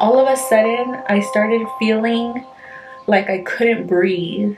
all of a sudden I started feeling like I couldn't breathe.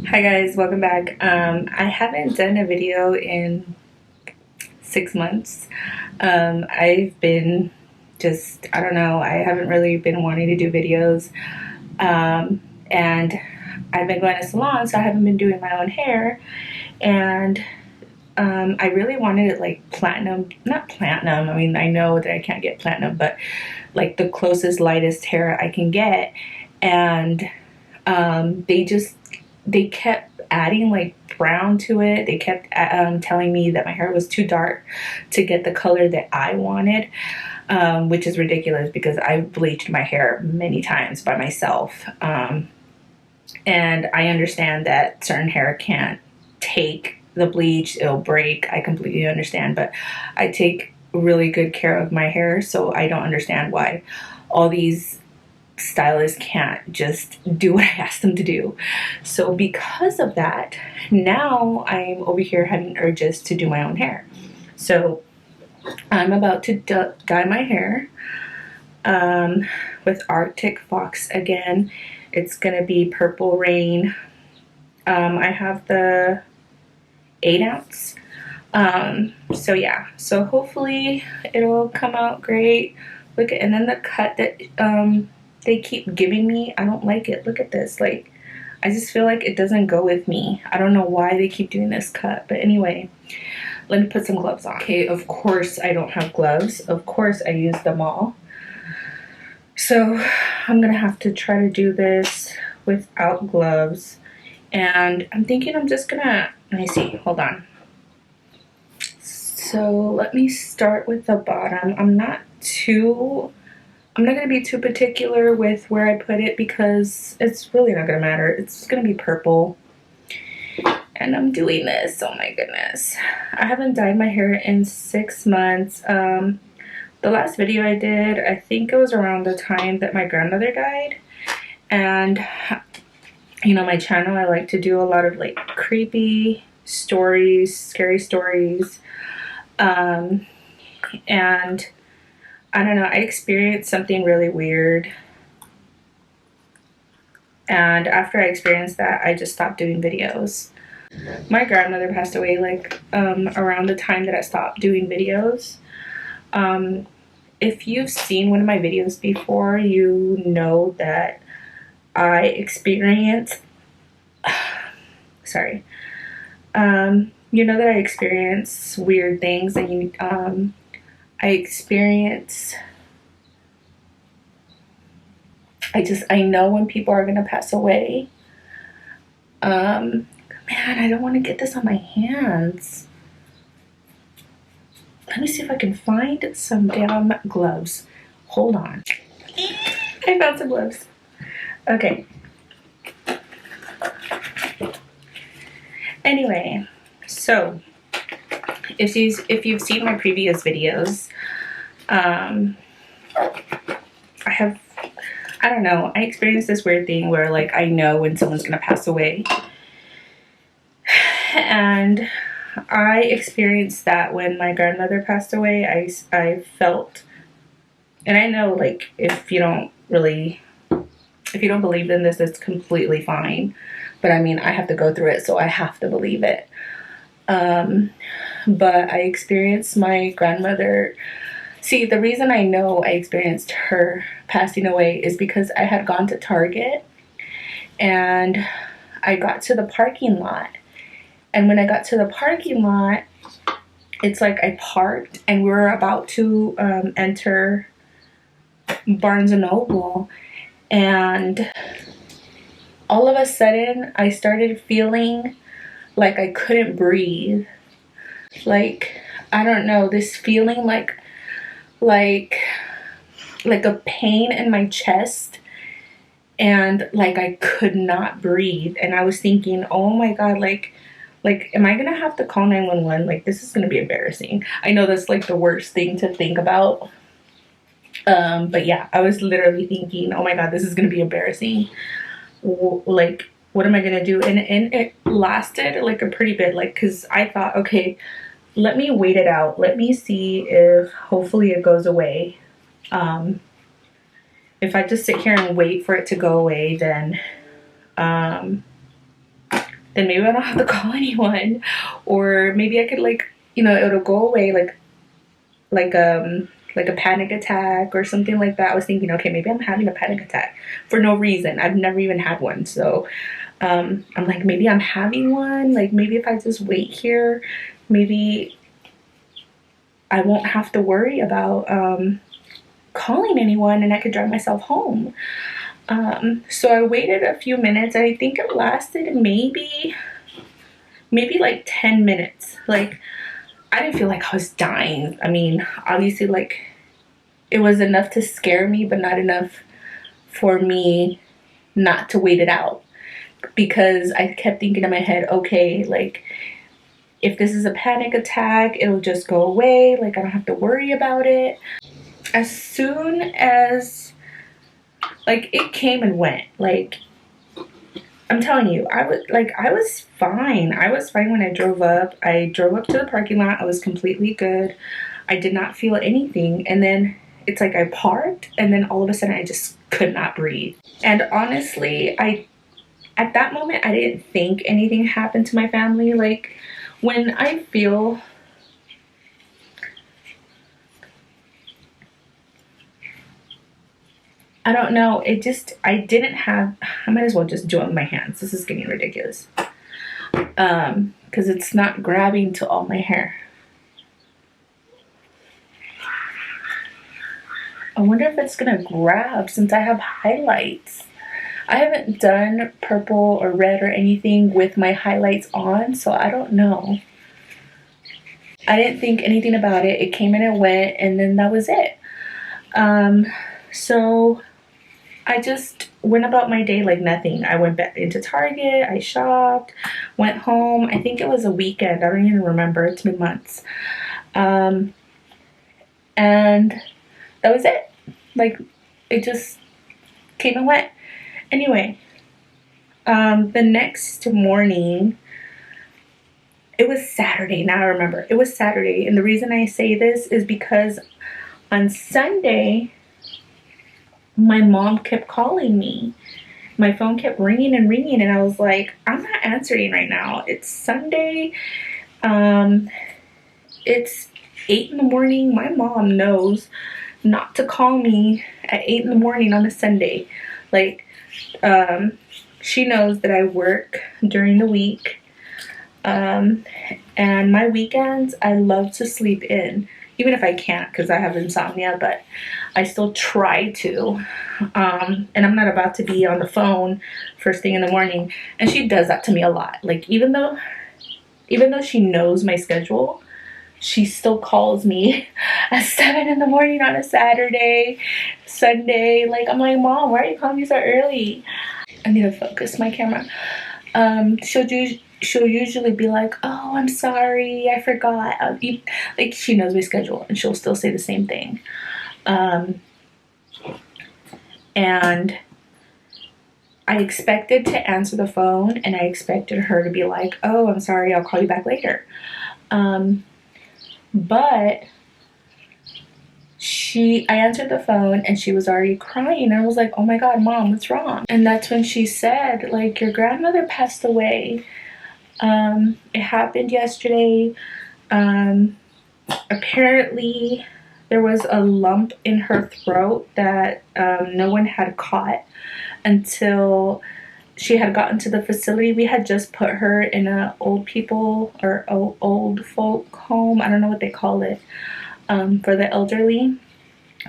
Hi guys, welcome back. I haven't done a video in 6 months. I've been I don't know, I haven't really been wanting to do videos. And I've been going to salon, so I haven't been doing my own hair. And I really wanted it like platinum, not platinum, I mean, I know that I can't get platinum, but like the closest, lightest hair I can get. And they kept adding like brown to it. They kept telling me that my hair was too dark to get the color that I wanted, which is ridiculous because I bleached my hair many times by myself. And I understand that certain hair can't take the bleach, it'll break. I completely understand, but I take really good care of my hair, so I don't understand why all these stylists can't just do what I ask them to do. So because of that, now I'm over here having urges to do my own hair. So I'm about to dye my hair with Arctic Fox again. It's gonna be Purple Rain. I have the 8 ounce. So yeah, so hopefully it'll come out great. Look at, and then the cut that they keep giving me, I don't like it. Look at this, like I just feel like it doesn't go with me. I don't know why they keep doing this cut, but anyway, let me put some gloves on. Okay, of course I don't have gloves. Of course I use them all. So I'm gonna have to try to do this without gloves. And I'm thinking I'm just gonna, let me see, hold on. So let me start with the bottom. I'm not gonna be too particular with where I put it because it's really not gonna matter. It's gonna be purple. And I'm doing this, oh my goodness. I haven't dyed my hair in 6 months. The last video I did, I think it was around the time that my grandmother died. And you know, my channel, I like to do a lot of like creepy stories, scary stories. And I don't know, I experienced something really weird. And after I experienced that, I just stopped doing videos. My grandmother passed away like around the time that I stopped doing videos. If you've seen one of my videos before, you know that I experienced, sorry, you know that I experience weird things, and I know when people are gonna pass away. Man, I don't want to get this on my hands. Let me see if I can find some damn gloves. Hold on. I found some gloves. Okay. Anyway, so if you've seen my previous videos, I don't know, I experienced this weird thing where like I know when someone's gonna pass away. And I experienced that when my grandmother passed away. I felt, and I know like if you don't believe in this, it's completely fine. But I mean, I have to go through it, so I have to believe it. But I experienced my grandmother. See, the reason I know I experienced her passing away is because I had gone to Target and I got to the parking lot. And when I got to the parking lot, it's like I parked and we were about to enter Barnes & Noble. And all of a sudden, I started feeling like I couldn't breathe. Like, I don't know, this feeling like a pain in my chest, and like I could not breathe. And I was thinking, oh my God, like am I gonna have to call 911? Like, this is gonna be embarrassing. I know that's like the worst thing to think about. But yeah, I was literally thinking, oh my God, this is gonna be embarrassing. Like, what am I gonna do? And it lasted like a pretty bit, like, because I thought, okay, let me wait it out. Let me see if hopefully it goes away. If I just sit here and wait for it to go away, then maybe I don't have to call anyone, or maybe I could, like, you know, it'll go away like like a panic attack or something like that. I was thinking, okay, maybe I'm having a panic attack for no reason. I've never even had one, so I'm like, maybe I'm having one. Like, maybe if I just wait here, maybe I won't have to worry about calling anyone, and I could drive myself home. So I waited a few minutes. I think it lasted maybe like 10 minutes. Like, I didn't feel like I was dying. I mean, obviously, like, it was enough to scare me, but not enough for me not to wait it out. Because I kept thinking in my head, okay, like, if this is a panic attack, it'll just go away. Like, I don't have to worry about it. As soon as, like, it came and went. Like, I'm telling you, I was fine. I was fine when I drove up. I drove up to the parking lot. I was completely good. I did not feel anything. And then it's like I parked, and then all of a sudden I just could not breathe. And honestly, at that moment, I didn't think anything happened to my family. Like, when I feel, I don't know, it just, I didn't have, I might as well just do it with my hands. This is getting ridiculous. Because it's not grabbing to all my hair. I wonder if it's gonna grab since I have highlights. I haven't done purple or red or anything with my highlights on, so I don't know. I didn't think anything about it. It came and it went, and then that was it. So I just went about my day like nothing. I went back into Target, I shopped, went home. I think it was a weekend. I don't even remember. It's been months. And that was it. Like, it just came and went. Anyway, the next morning, it was Saturday. Now I remember. It was Saturday. And the reason I say this is because on Sunday, my mom kept calling me. My phone kept ringing and ringing, and I was like, I'm not answering right now. It's Sunday. It's 8 in the morning. My mom knows not to call me at 8 in the morning on a Sunday. Like, she knows that I work during the week. And my weekends, I love to sleep in. Even if I can't, because I have insomnia, but I still try to. And I'm not about to be on the phone first thing in the morning. And she does that to me a lot. Like, even though she knows my schedule, she still calls me at 7 in the morning on a Saturday, Sunday. Like, I'm like, Mom, why are you calling me so early? I need to focus my camera. She'll usually be like, oh, I'm sorry, I forgot. Like, she knows my schedule, and she'll still say the same thing. And I expected to answer the phone, and I expected her to be like, oh, I'm sorry, I'll call you back later. But I answered the phone, and she was already crying. And I was like, oh my God, Mom, what's wrong? And that's when she said, like, your grandmother passed away. It happened yesterday. Apparently there was a lump in her throat that no one had caught until she had gotten to the facility. We had just put her in a old people or old folk home. I don't know what they call it, for the elderly.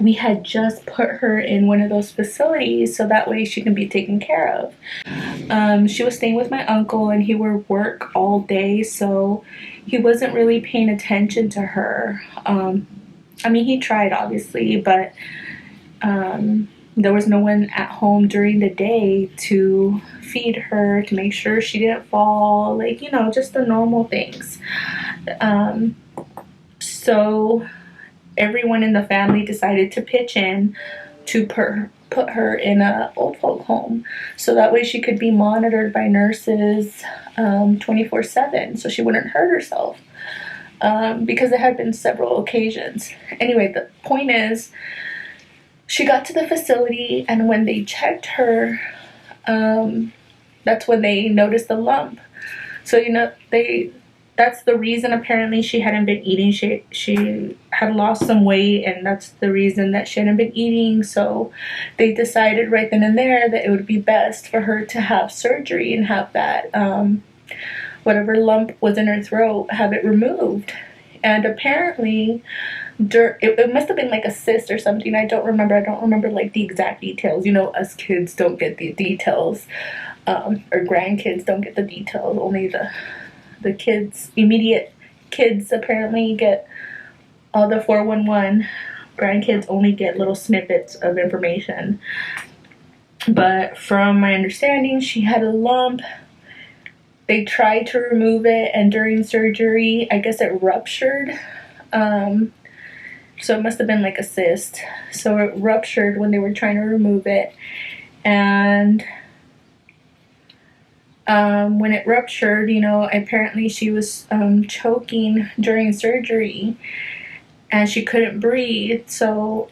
We had just put her in one of those facilities so that way she can be taken care of. She was staying with my uncle, and he would work all day, so he wasn't really paying attention to her. I mean, he tried, obviously, but there was no one at home during the day to feed her, to make sure she didn't fall, like, you know, just the normal things. So everyone in the family decided to pitch in to put her in a old folk home, so that way she could be monitored by nurses 24/7, so she wouldn't hurt herself, because there had been several occasions. Anyway, the point is, she got to the facility, and when they checked her, that's when they noticed the lump. So, that's the reason apparently she hadn't been eating. She had lost some weight, and that's the reason that she hadn't been eating. So they decided right then and there that it would be best for her to have surgery and have that, whatever lump was in her throat, have it removed. And apparently, it must have been like a cyst or something. I don't remember like the exact details. Us kids don't get the details, or grandkids don't get the details. Only the kids, immediate kids, apparently get all the 411. Grandkids only get little snippets of information. But from my understanding, she had a lump. They tried to remove it, and during surgery, I guess it ruptured. So it must have been like a cyst. So it ruptured when they were trying to remove it. And when it ruptured, apparently she was choking during surgery, and she couldn't breathe. So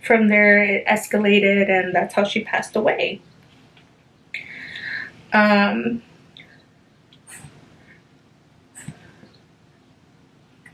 from there, it escalated, and that's how she passed away. And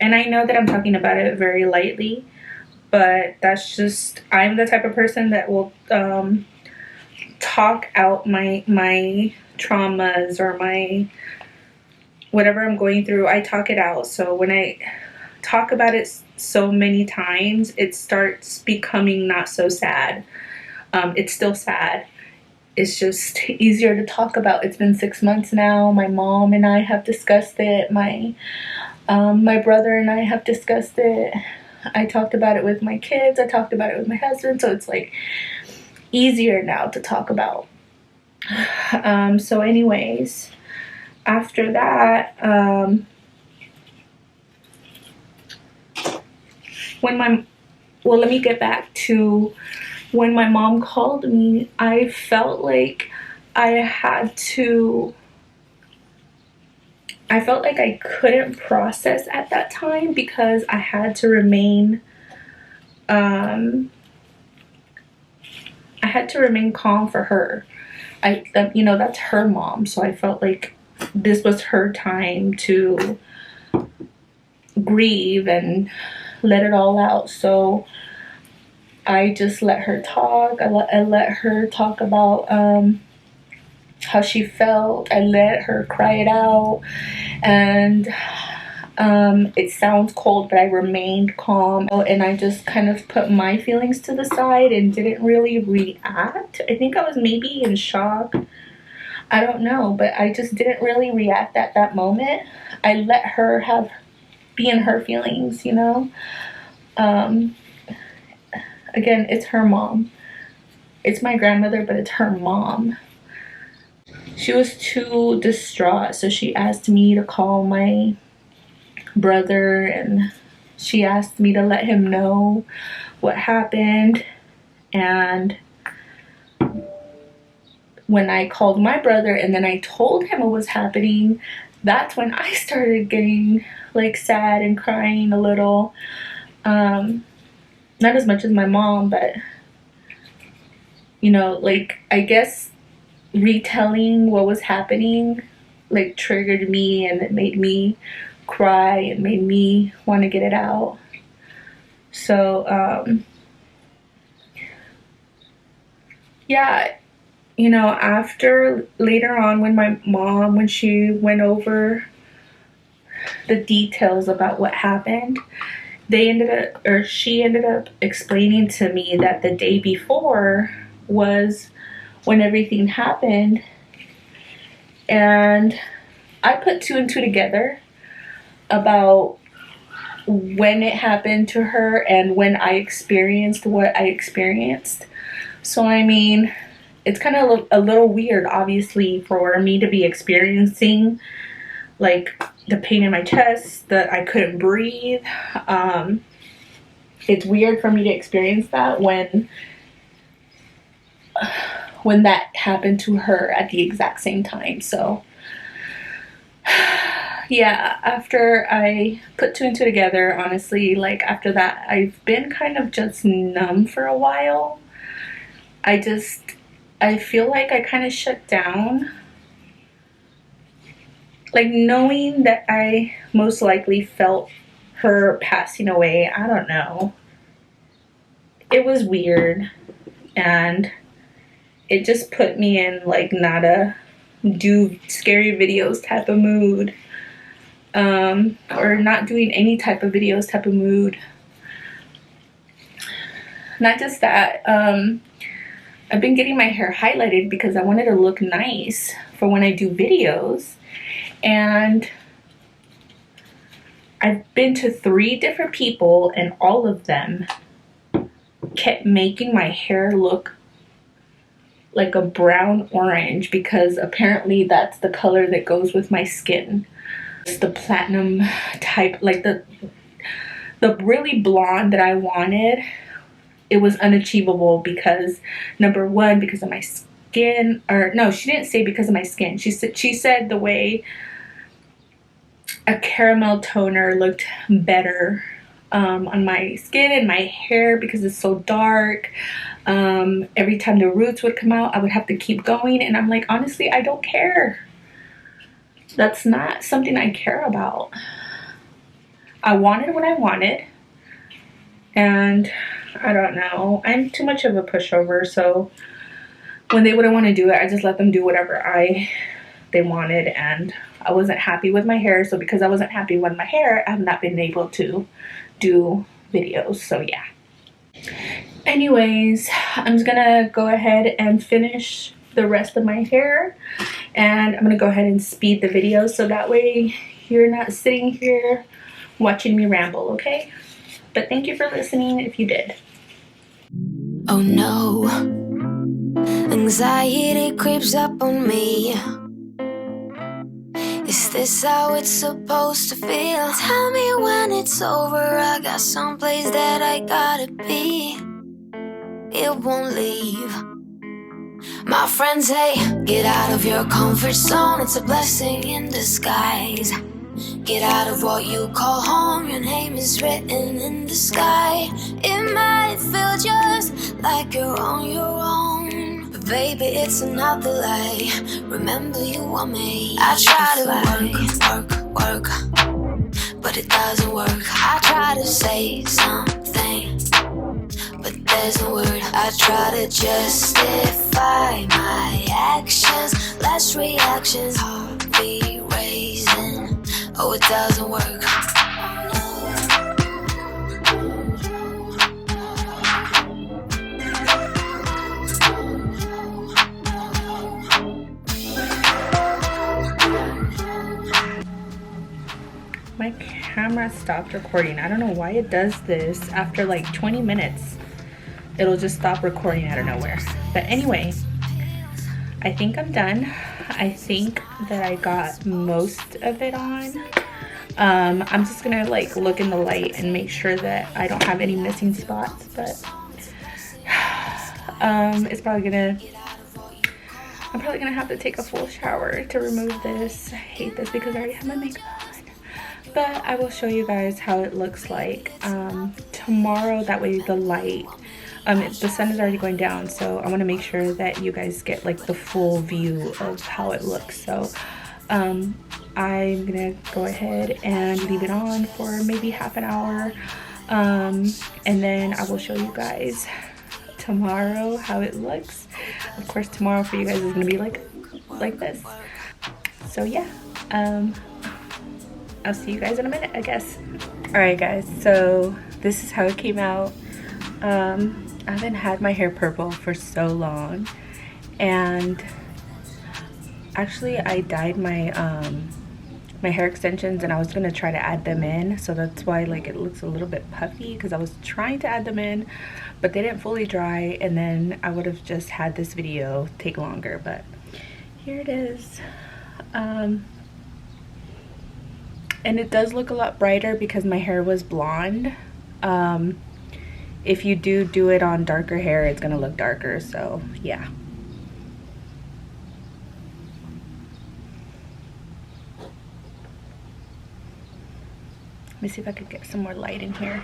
I know that I'm talking about it very lightly, but that's just, I'm the type of person that will talk out my traumas or my whatever I'm going through. I talk it out. So when I talk about it so many times, it starts becoming not so sad. It's still sad. It's just easier to talk about. It's been 6 months now. My mom and I have discussed it. My brother and I have discussed it. I talked about it with my kids. I talked about it with my husband. So it's like easier now to talk about. So anyways, after that, let me get back to when my mom called me. I felt like I couldn't process at that time, because I had to remain calm for her. That's her mom, so I felt like this was her time to grieve and let it all out. So I just let her talk. I let her talk about how she felt. I let her cry it out, and it sounds cold, but I remained calm, and I just kind of put my feelings to the side and didn't really react. I think I was maybe in shock. I don't know, but I just didn't really react at that moment. I let her be in her feelings, Again, it's her mom. It's my grandmother, but it's her mom. She was too distraught, so she asked me to call my brother, and she asked me to let him know what happened. And when I called my brother and then I told him what was happening, that's when I started getting like sad and crying a little. Not as much as my mom, but I guess retelling what was happening like triggered me, and it made me cry. It made me want to get it out. So yeah, after later on, when she went over the details about what happened, she ended up explaining to me that the day before was when everything happened. And I put 2 and 2 together about when it happened to her and when I experienced what I experienced. So I mean, it's kind of a little weird, obviously, for me to be experiencing like the pain in my chest, that I couldn't breathe. It's weird for me to experience that when when that happened to her at the exact same time. So yeah, after I put two and two together, honestly, like after that, I've been kind of just numb for a while. I feel like I kind of shut down. Like knowing that I most likely felt her passing away, I don't know. It was weird, and it just put me in like not a do scary videos type of mood, or not doing any type of videos type of mood. Not just that, I've been getting my hair highlighted because I wanted to look nice for when I do videos, and I've been to 3 different people and all of them kept making my hair look like a brown orange because apparently that's the color that goes with my skin. It's the platinum type, like the really blonde that I wanted. It was unachievable because, number one, because of my skin, or no, she didn't say because of my skin. She said the way a caramel toner looked better on my skin and my hair because it's so dark. Every time the roots would come out, I would have to keep going, and I'm like, honestly, I don't care. That's not something I care about. I wanted what I wanted, and I don't know, I'm too much of a pushover, so when they wouldn't want to do it, I just let them do whatever they wanted, and I wasn't happy with my hair. So because I wasn't happy with my hair, I've not been able to do videos. So yeah. Anyways, I'm just gonna go ahead and finish the rest of my hair, and I'm gonna go ahead and speed the video so that way you're not sitting here watching me ramble, okay? But thank you for listening if you did. Oh no, anxiety creeps up on me. Is this how it's supposed to feel? Tell me when it's over, I got someplace that I gotta be. It won't leave. My friends say, get out of your comfort zone, it's a blessing in disguise. Get out of what you call home, your name is written in the sky. It might feel just like you're on your own, but baby, it's another lie. Remember you were made. I try to work, but it doesn't work. I try to say something, but there's no word. I try to justify my actions, less reactions, heart be raising. Oh, it doesn't work. My camera stopped recording. I don't know why it does this. After like 20 minutes, it'll just stop recording out of nowhere. But anyway, I think I'm done. I think that I got most of it on. I'm just gonna like look in the light and make sure that I don't have any missing spots, but it's probably gonna, I'm probably gonna have to take a full shower to remove this. I hate this because I already have my makeup on, but I will show you guys how it looks like tomorrow. That way the light, the sun is already going down, so I want to make sure that you guys get like the full view of how it looks. So I'm gonna go ahead and leave it on for maybe half an hour, and then I will show you guys tomorrow how it looks. Of course, tomorrow for you guys is gonna be like this. So yeah, I'll see you guys in a minute, I guess. All right guys, so this is how it came out. I haven't had my hair purple for so long, and actually I dyed my my hair extensions, and I was gonna try to add them in, so that's why like it looks a little bit puffy, because I was trying to add them in but they didn't fully dry, and then I would have just had this video take longer. But here it is, and it does look a lot brighter because my hair was blonde. if you do it on darker hair, it's gonna look darker. So yeah. Let me see if I could get some more light in here.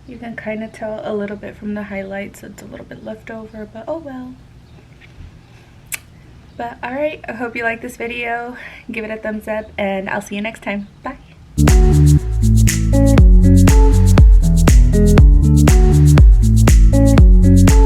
You can kind of tell a little bit from the highlights. It's a little bit left over, but oh well. But alright, I hope you like this video. Give it a thumbs up, and I'll see you next time. Bye.